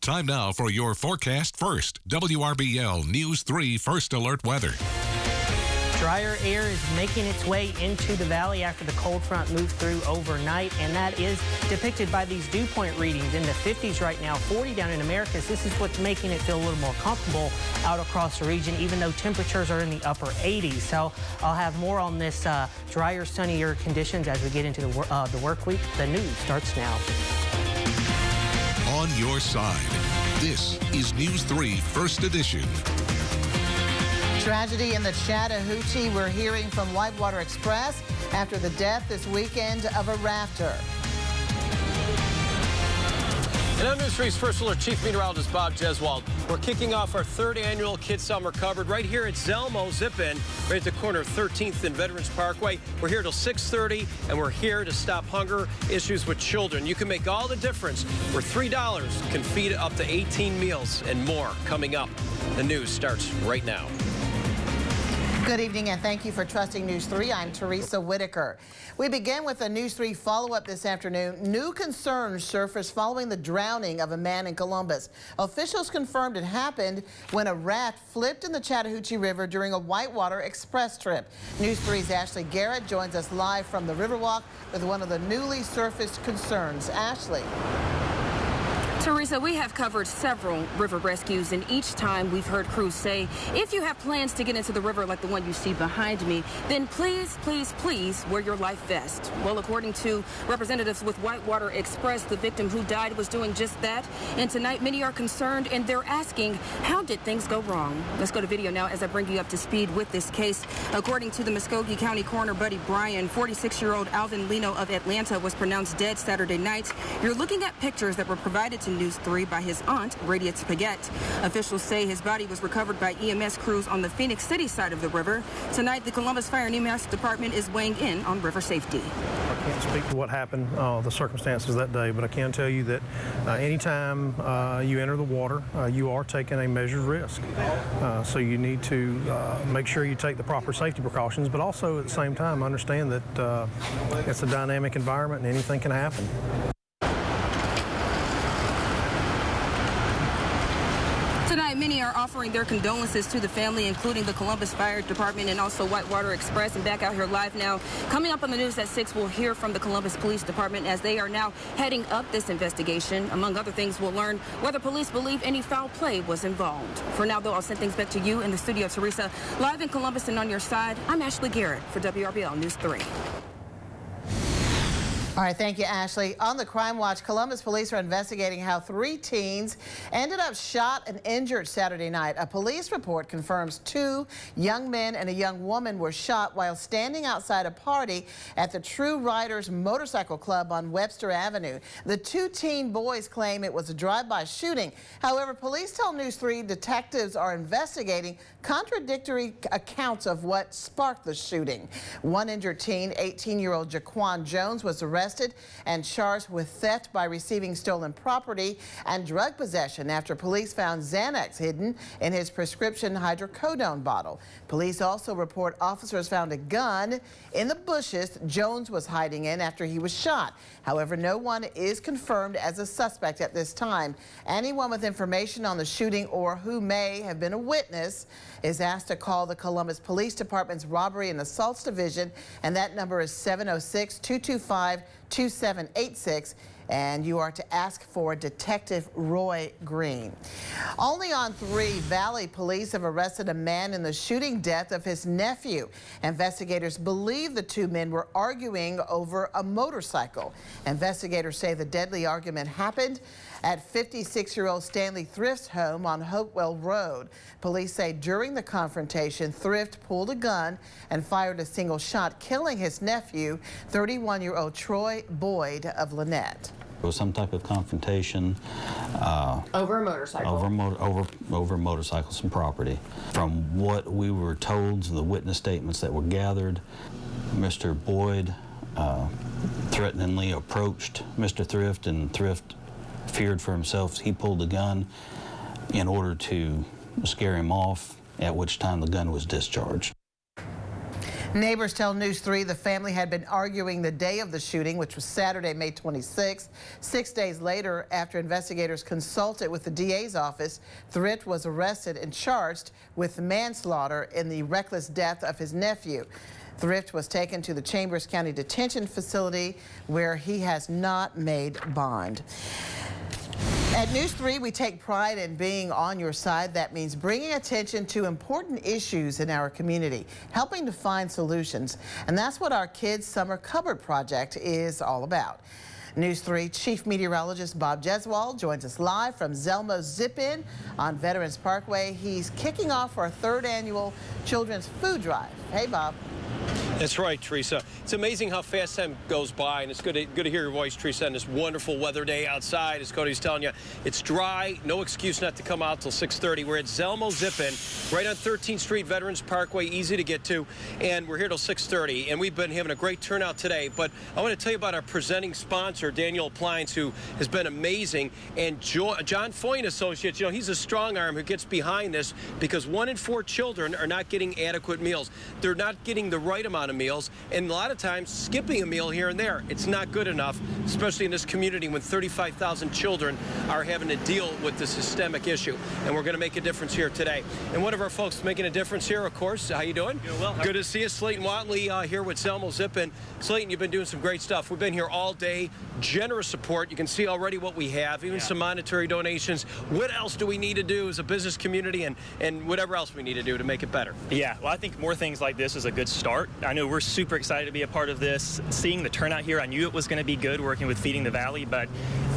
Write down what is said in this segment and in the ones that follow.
Time now for your forecast first. WRBL News 3 First Alert Weather. Drier air is making its way into the valley after the cold front moved through overnight, and that is depicted by these dew point readings in the 50s right now, 40 down in Americas. This is what's making it feel a little more comfortable out across the region, even though temperatures are in the upper 80s. So I'll have more on this drier, sunnier conditions as we get into the work week. The news starts now. On your side, this is News 3 First Edition. Tragedy in the Chattahoochee. We're hearing from Whitewater Express after the death this weekend of a rafter. And on News 3's First Alert, Chief Meteorologist Bob Jeswald. We're kicking off our third annual Kids Summer Covered right here at Zelmo Zip-In, right at the corner of 13th and Veterans Parkway. We're here till 6:30, and we're here to stop hunger issues with children. You can make all the difference. For $3 can feed up to 18 meals and more coming up. The news starts right now. Good evening and thank you for trusting News 3. I'm Teresa Whitaker. We begin with a News 3 follow-up this afternoon. New concerns surfaced following the drowning of a man in Columbus. Officials confirmed it happened when a raft flipped in the Chattahoochee River during a Whitewater Express trip. News 3's Ashley Garrett joins us live from the Riverwalk with one of the newly surfaced concerns. Ashley. Teresa, we have covered several river rescues, and each time we've heard crews say, if you have plans to get into the river like the one you see behind me, then please, please, please wear your life vest. Well, according to representatives with Whitewater Express, the victim who died was doing just that. And tonight, many are concerned, and they're asking, how did things go wrong? Let's go to video now as I bring you up to speed with this case. According to the Muskogee County Coroner Buddy Bryan, 46-year-old Alvin Lino of Atlanta was pronounced dead Saturday night. You're looking at pictures that were provided to News 3 by his aunt, Radiant Spaghetti. Officials say his body was recovered by EMS crews on the Phoenix City side of the river. Tonight, the Columbus Fire and EMS Department is weighing in on river safety. I can't speak to what happened, the circumstances that day, but I can tell you that anytime you enter the water, you are taking a measured risk. So you need to make sure you take the proper safety precautions, but also at the same time understand that it's a dynamic environment and anything can happen. Tonight, many are offering their condolences to the family, including the Columbus Fire Department and also Whitewater Express. And back out here live now. Coming up on the news at 6, we'll hear from the Columbus Police Department as they are now heading up this investigation. Among other things, we'll learn whether police believe any foul play was involved. For now, though, I'll send things back to you in the studio, Teresa. Live in Columbus and on your side, I'm Ashley Garrett for WRBL News 3. All right, thank you, Ashley. On the Crime Watch, Columbus police are investigating how 3 teens ended up shot and injured Saturday night. A police report confirms 2 young men and a young woman were shot while standing outside a party at the True Riders Motorcycle Club on Webster Avenue. The 2 teen boys claim it was a drive-by shooting. However, police tell News 3 detectives are investigating contradictory accounts of what sparked the shooting. One injured teen, 18-year-old Jaquan Jones, was arrested and charged with theft by receiving stolen property and drug possession after police found Xanax hidden in his prescription hydrocodone bottle. Police also report officers found a gun in the bushes Jones was hiding in after he was shot. However, no one is confirmed as a suspect at this time. Anyone with information on the shooting or who may have been a witness is asked to call the Columbus Police Department's Robbery and Assaults Division, and that number is 706-225-2786. And you are to ask for Detective Roy Green. Only on 3, Valley police have arrested a man in the shooting death of his nephew. Investigators believe the 2 men were arguing over a motorcycle. Investigators say the deadly argument happened at 56-year-old Stanley Thrift's home on Hopewell Road. Police say during the confrontation, Thrift pulled a gun and fired a single shot, killing his nephew, 31-year-old Troy Boyd of Lynette. It was some type of confrontation. Over a motorcycle? Over motorcycles and property. From what we were told, the witness statements that were gathered, Mr. Boyd threateningly approached Mr. Thrift, and Thrift feared for himself. He pulled the gun in order to scare him off, at which time the gun was discharged. Neighbors tell News 3 the family had been arguing the day of the shooting, which was Saturday, May 26th. 6 days later, after investigators consulted with the DA's office, Thrift was arrested and charged with manslaughter in the reckless death of his nephew. Thrift was taken to the Chambers County Detention Facility, where he has not made bond. At News 3, we take pride in being on your side. That means bringing attention to important issues in our community, helping to find solutions. And that's what our Kids Summer Cupboard Project is all about. News 3 Chief Meteorologist Bob Jeswald joins us live from Zelmo's Zip-In on Veterans Parkway. He's kicking off our 3rd annual Children's Food Drive. Hey, Bob. That's right, Teresa. It's amazing how fast time goes by, and it's good to hear your voice, Teresa, on this wonderful weather day outside. As Cody's telling you, it's dry, no excuse not to come out till 6:30. We're at Zelmo Zip-In, right on 13th Street, Veterans Parkway, easy to get to, and we're here till 6:30, and we've been having a great turnout today. But I want to tell you about our presenting sponsor, Daniel Appliance, who has been amazing, and John Foy & Associates. You know, he's a strong arm who gets behind this, because 1 in 4 children are not getting adequate meals. They're not getting the right amount of meals, and a lot of times skipping a meal here and there. It's not good enough, especially in this community when 35,000 children are having to deal with this systemic issue. And we're going to make a difference here today. And one of our folks making a difference here, of course. How you doing? Doing well. Good to see you. Slayton Watley here with Zelmo Zip-In. Slayton, you've been doing some great stuff. We've been here all day. Generous support. You can see already what we have, even some monetary donations. What else do we need to do as a business community, and whatever else we need to do to make it better? Yeah, well, I think more things like this is a good start. I know we're super excited to be a part of this. Seeing the turnout here, I knew it was going to be good working with Feeding the Valley, but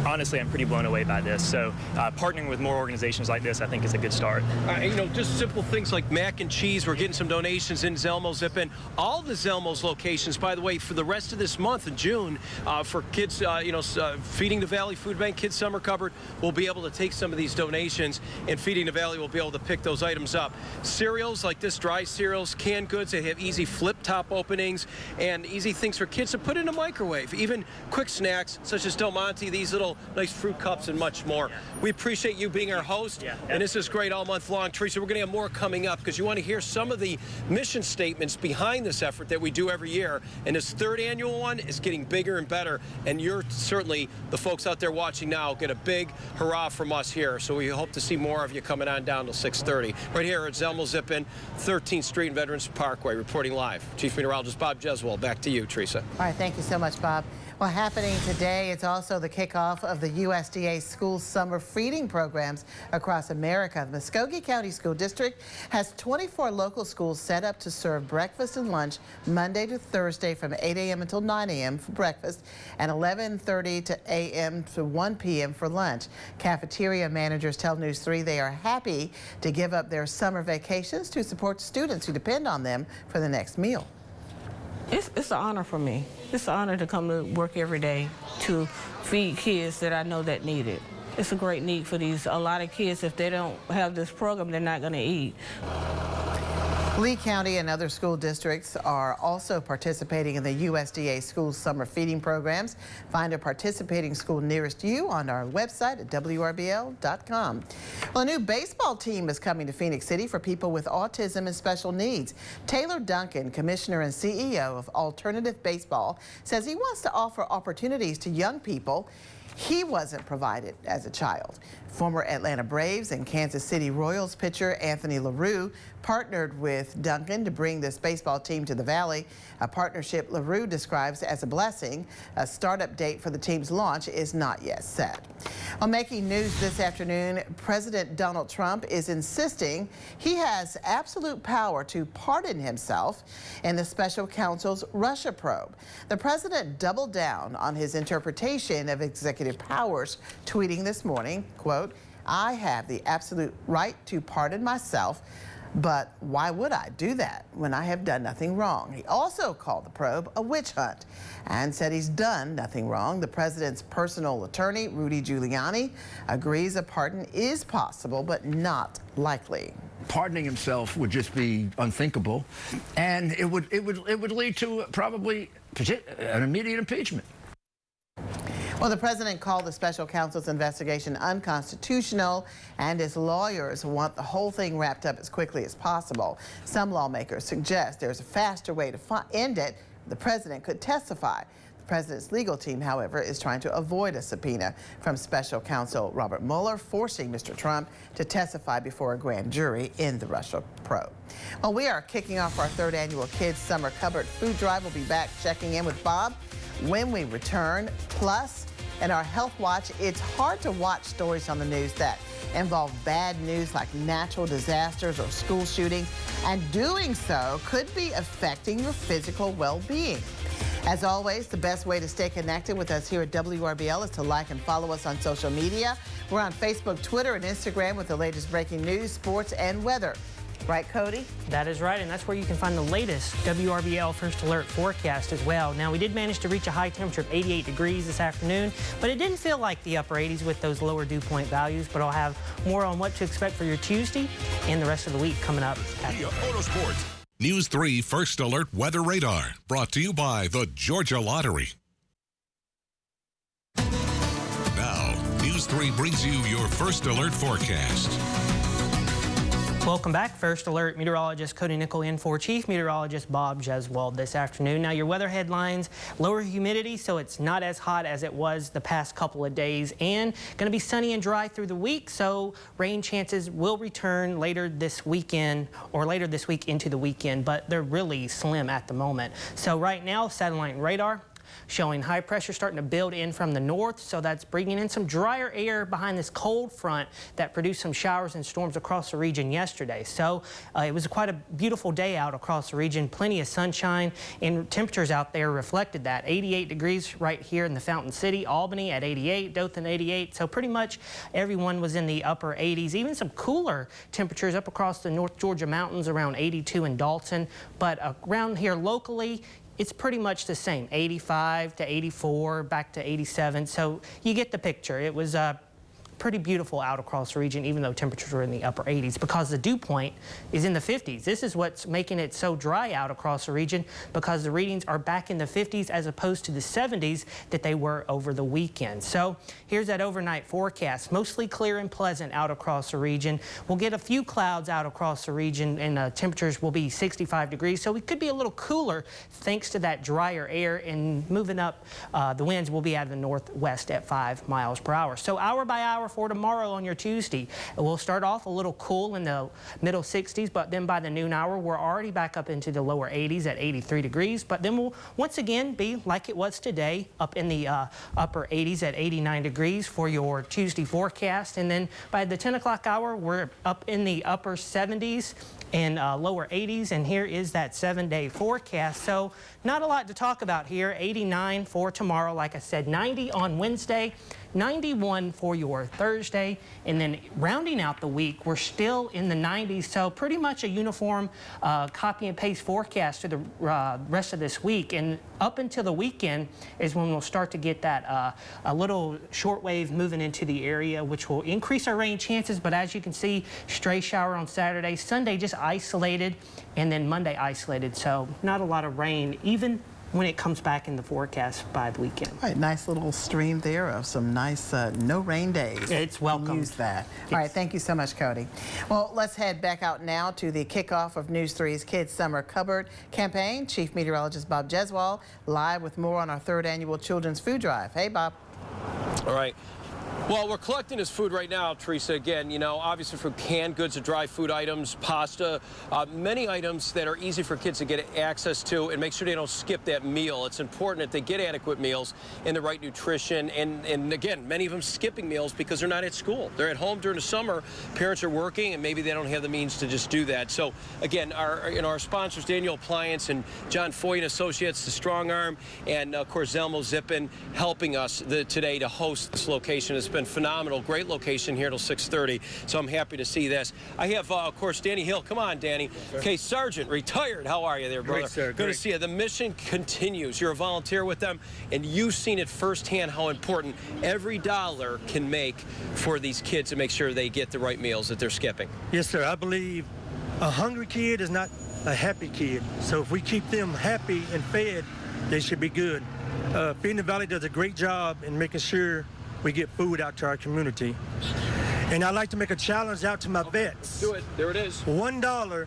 honestly, I'm pretty blown away by this. So partnering with more organizations like this, I think, is a good start. You know, just simple things like mac and cheese. We're getting some donations in Zelmo Zip-In. All the Zelmo's locations, by the way, for the rest of this month in June, for kids, Feeding the Valley Food Bank Kids Summer Cupboard, we'll be able to take some of these donations, and Feeding the Valley will be able to pick those items up. Cereals like this, dry cereals, canned goods, they have easy flip-top openings and easy things for kids to put in a microwave. Even quick snacks such as Del Monte, these little nice fruit cups, and much more. We appreciate you being our host, and this is great all month long. Teresa, we're going to have more coming up because you want to hear some of the mission statements behind this effort that we do every year. And this 3rd annual one is getting bigger and better, and you're certainly, the folks out there watching now, get a big hurrah from us here. So we hope to see more of you coming on down till 6:30. Right here at Zelmo Zip-In, 13th Street and Veterans Parkway, reporting live. Chief Meteorologist Bob Jeswald, back to you, Teresa. All right, thank you so much, Bob. Well, happening today, it's also the kickoff of the USDA school summer feeding programs across America. The Muskogee County School District has 24 local schools set up to serve breakfast and lunch Monday to Thursday from 8 a.m. until 9 a.m. for breakfast and 11:30 a.m. to 1 p.m. for lunch. Cafeteria managers tell News 3 they are happy to give up their summer vacations to support students who depend on them for the next meal. It's an honor for me. It's an honor to come to work every day to feed kids that I know that need it. It's a great need for a lot of kids. If they don't have this program, they're not going to eat. Lee County and other school districts are also participating in the USDA school summer feeding programs. Find a participating school nearest you on our website at WRBL.com. Well, a new baseball team is coming to Phoenix City for people with autism and special needs. Taylor Duncan, Commissioner and CEO of Alternative Baseball, says he wants to offer opportunities to young people he wasn't provided as a child. Former Atlanta Braves and Kansas City Royals pitcher Anthony LaRue partnered with Duncan to bring this baseball team to the Valley, a partnership LaRue describes as a blessing. A startup date for the team's launch is not yet set. On making news this afternoon, President Donald Trump is insisting he has absolute power to pardon himself in the special counsel's Russia probe. The president doubled down on his interpretation of executive powers, tweeting this morning, quote, "I have the absolute right to pardon myself, but why would I do that when I have done nothing wrong?" He also called the probe a witch hunt and said he's done nothing wrong. The president's personal attorney, Rudy Giuliani, agrees a pardon is possible, but not likely. Pardoning himself would just be unthinkable, and it would lead to probably an immediate impeachment. Well, the president called the special counsel's investigation unconstitutional, and his lawyers want the whole thing wrapped up as quickly as possible. Some lawmakers suggest there's a faster way to end it. The president could testify. The president's legal team, however, is trying to avoid a subpoena from special counsel Robert Mueller, forcing Mr. Trump to testify before a grand jury in the Russia probe. Well, we are kicking off our 3rd annual Kids Summer Cupboard Food Drive. We'll be back checking in with Bob when we return. Plus, in our Health Watch, it's hard to watch stories on the news that involve bad news like natural disasters or school shootings, and doing so could be affecting your physical well-being. As always, the best way to stay connected with us here at WRBL is to like and follow us on social media. We're on Facebook, Twitter, and Instagram with the latest breaking news, sports, and weather. Right, Cody? That is right, and that's where you can find the latest WRBL First Alert forecast as well. Now, we did manage to reach a high temperature of 88 degrees this afternoon, but it didn't feel like the upper 80s with those lower dew point values. But I'll have more on what to expect for your Tuesday and the rest of the week coming up. Autosports. News 3 First Alert Weather Radar, brought to you by the Georgia Lottery. Now, News 3 brings you your First Alert forecast. Welcome back. First Alert meteorologist Cody Nickel in for Chief Meteorologist Bob Jeswald this afternoon. Now, your weather headlines: lower humidity, so it's not as hot as it was the past couple of days, and going to be sunny and dry through the week, so rain chances will return later this weekend or later this week into the weekend, but they're really slim at the moment. So right now, satellite radar showing high pressure starting to build in from the north, so that's bringing in some drier air behind this cold front that produced some showers and storms across the region yesterday. So it was quite a beautiful day out across the region, plenty of sunshine, and temperatures out there reflected that. 88 degrees right here in the Fountain City, Albany at 88, Dothan 88, so pretty much everyone was in the upper 80s. Even some cooler temperatures up across the North Georgia mountains around 82 in Dalton, but around here locally, it's pretty much the same, 85 to 84, back to 87. So you get the picture. It was pretty beautiful out across the region, even though temperatures were in the upper 80s, because the dew point is in the 50s. This is what's making it so dry out across the region, because the readings are back in the 50s as opposed to the 70s that they were over the weekend. So here's that overnight forecast. Mostly clear and pleasant out across the region. We'll get a few clouds out across the region, and temperatures will be 65 degrees. So it could be a little cooler thanks to that drier air, and moving up, the winds will be out of the northwest at 5 miles per hour. So hour by hour for tomorrow on your Tuesday. We'll start off a little cool in the middle 60s, but then by the noon hour, we're already back up into the lower 80s at 83 degrees. But then we'll once again be like it was today, up in the upper 80s at 89 degrees for your Tuesday forecast. And then by the 10 o'clock hour, we're up in the upper 70s and lower 80s. And here is that 7-day forecast. So not a lot to talk about here. 89 for tomorrow, like I said, 90 on Wednesday, 91 for your Thursday, and then rounding out the week, we're still in the 90s, so pretty much a uniform copy and paste forecast to the rest of this week. And up until the weekend is when we'll start to get that a little shortwave moving into the area, which will increase our rain chances. But as you can see, stray shower on Saturday, Sunday just isolated, and then Monday isolated, so not a lot of rain even when it comes back in the forecast by the weekend. All right, nice little stream there of some nice no rain days. It's welcome. Use that. Yes. All right, thank you so much, Cody. Well, let's head back out now to the kickoff of News 3's Kids Summer Cupboard campaign. Chief Meteorologist Bob Jeswald live with more on our 3rd annual Children's Food Drive. Hey, Bob. All right. Well, we're collecting this food right now, Teresa. Again, you know, obviously from canned goods to dry food items, pasta, many items that are easy for kids to get access to and make sure they don't skip that meal. It's important that they get adequate meals and the right nutrition. And again, many of them skipping meals because they're not at school. They're at home during the summer. Parents are working, and maybe they don't have the means to just do that. So again, our sponsors, Daniel Appliance and John Foy and Associates, the Strong Arm, and of course Zelmo Zippin, helping us today to host this location. It's been phenomenal. Great location here till 6:30, so I'm happy to see this. I have, of course, Danny Hill. Come on, Danny. Okay, Sergeant, retired. How are you there, brother? Great, sir. Good to see you. The mission continues. You're a volunteer with them, and you've seen it firsthand how important every dollar can make for these kids to make sure they get the right meals that they're skipping. Yes, sir. I believe a hungry kid is not a happy kid. So if we keep them happy and fed, they should be good. Feeding the Valley does a great job in making sure we get food out to our community. And I'd like to make a challenge out to my vets. Do it. There it is. $1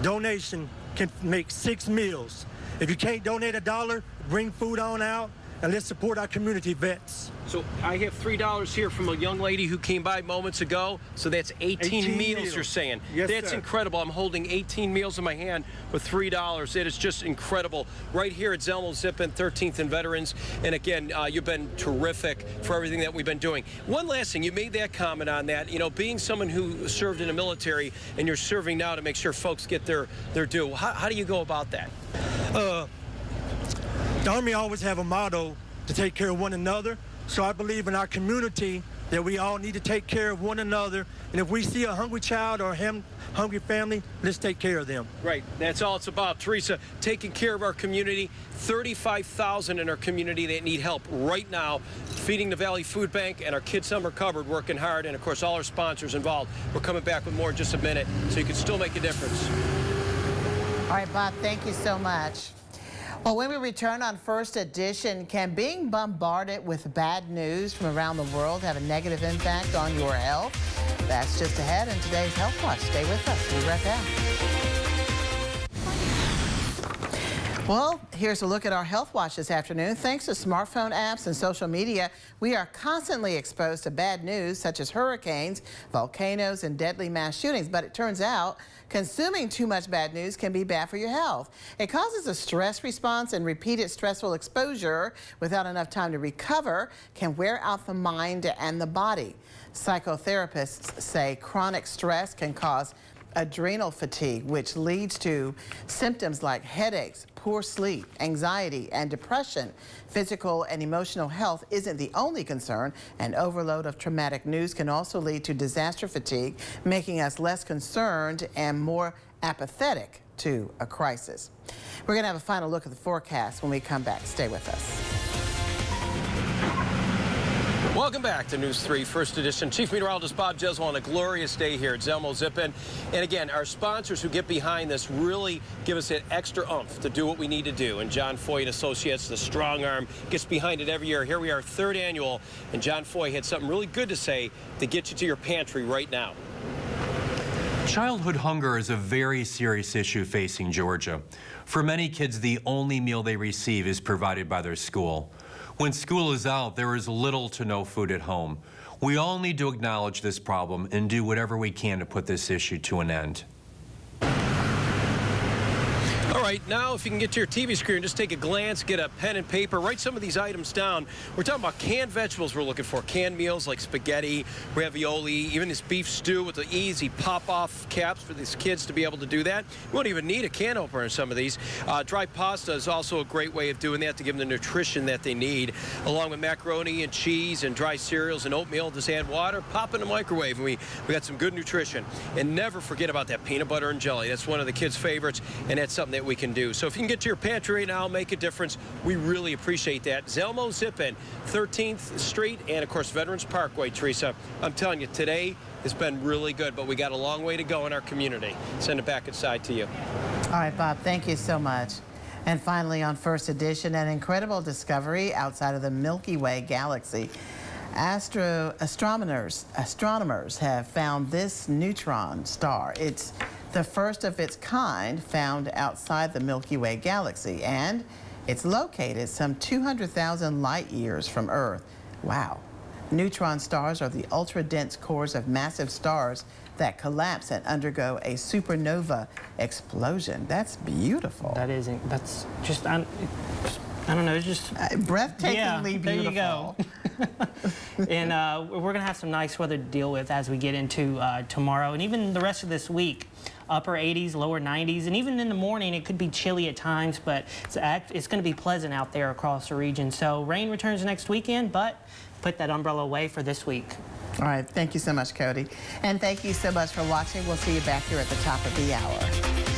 donation can make 6 meals. If you can't donate $1, bring food on out, and let's support our community vets. So I have $3 here from a young lady who came by moments ago. So that's 18 meals, you're saying. Yes, that's sir. incredible. I'm holding 18 meals in my hand with $3. It is just incredible. Right here at Zelmo Zippin, 13th and Veterans. And again, you've been terrific for everything that we've been doing. One last thing, you made that comment on that. You know, being someone who served in the military and you're serving now to make sure folks get their due. How do you go about that? The Army always have a motto to take care of one another. So I believe in our community that we all need to take care of one another. And if we see a hungry child or a hungry family, let's take care of them. Right. That's all it's about. Teresa, taking care of our community. 35,000 in our community that need help right now. Feeding the Valley Food Bank and our Kids Summer Cupboard working hard. And, of course, all our sponsors involved. We're coming back with more in just a minute so you can still make a difference. All right, Bob, thank you so much. Well, when we return on First Edition, can being bombarded with bad news from around the world have a negative impact on your health? That's just ahead in today's Health Watch. Stay with us. We'll be right back. Well, here's a look at our Health Watch this afternoon. Thanks to smartphone apps and social media, we are constantly exposed to bad news such as hurricanes, volcanoes, and deadly mass shootings. But it turns out consuming too much bad news can be bad for your health. It causes a stress response, and repeated stressful exposure without enough time to recover can wear out the mind and the body. Psychotherapists say chronic stress can cause adrenal fatigue, which leads to symptoms like headaches, poor sleep, anxiety, and depression. Physical and emotional health isn't the only concern. An overload of traumatic news can also lead to disaster fatigue, making us less concerned and more apathetic to a crisis. We're going to have a final look at the forecast when we come back. Stay with us. Welcome back to News 3 First Edition. Chief Meteorologist Bob Jeswell on a glorious day here at Zelmo Zippin. And again, our sponsors who get behind this really give us that extra oomph to do what we need to do. And John Foy and Associates, the strong arm, gets behind it every year. Here we are, 3rd annual, and John Foy had something really good to say to get you to your pantry right now. Childhood hunger is a very serious issue facing Georgia. For many kids, the only meal they receive is provided by their school. When school is out, there is little to no food at home. We all need to acknowledge this problem and do whatever we can to put this issue to an end. All right, now if you can get to your TV screen, just take a glance, get a pen and paper, write some of these items down. We're talking about canned vegetables we're looking for. Canned meals like spaghetti, ravioli, even this beef stew with the easy pop-off caps for these kids to be able to do that. You won't even need a can opener in some of these. Dry pasta is also a great way of doing that to give them the nutrition that they need, along with macaroni and cheese and dry cereals and oatmeal. Just add water, pop in the microwave, and we got some good nutrition. And never forget about that peanut butter and jelly. That's one of the kids' favorites, and that's something that we can do. So if you can get to your pantry right now, make a difference. We really appreciate that. Zelmo Zippin, 13th Street, and of course Veterans Parkway. Teresa, I'm telling you, today has been really good, but we got a long way to go in our community. Send it back inside to you. All right, Bob, thank you so much. And finally, on First Edition, an incredible discovery outside of the Milky Way galaxy. Astronomers have found this neutron star. It's the first of its kind found outside the Milky Way galaxy, and it's located some 200,000 light years from Earth. Wow. Neutron stars are the ultra-dense cores of massive stars that collapse and undergo a supernova explosion. That's beautiful. That's just, I don't know, it's just breathtakingly beautiful. There you go. And we're going to have some nice weather to deal with as we get into tomorrow and even the rest of this week. Upper 80s, lower 90s, and even in the morning it could be chilly at times, but it's going to be pleasant out there across the region. So rain returns next weekend, but put that umbrella away for this week. All right, thank you so much, Cody. And thank you so much for watching. We'll see you back here at the top of the hour.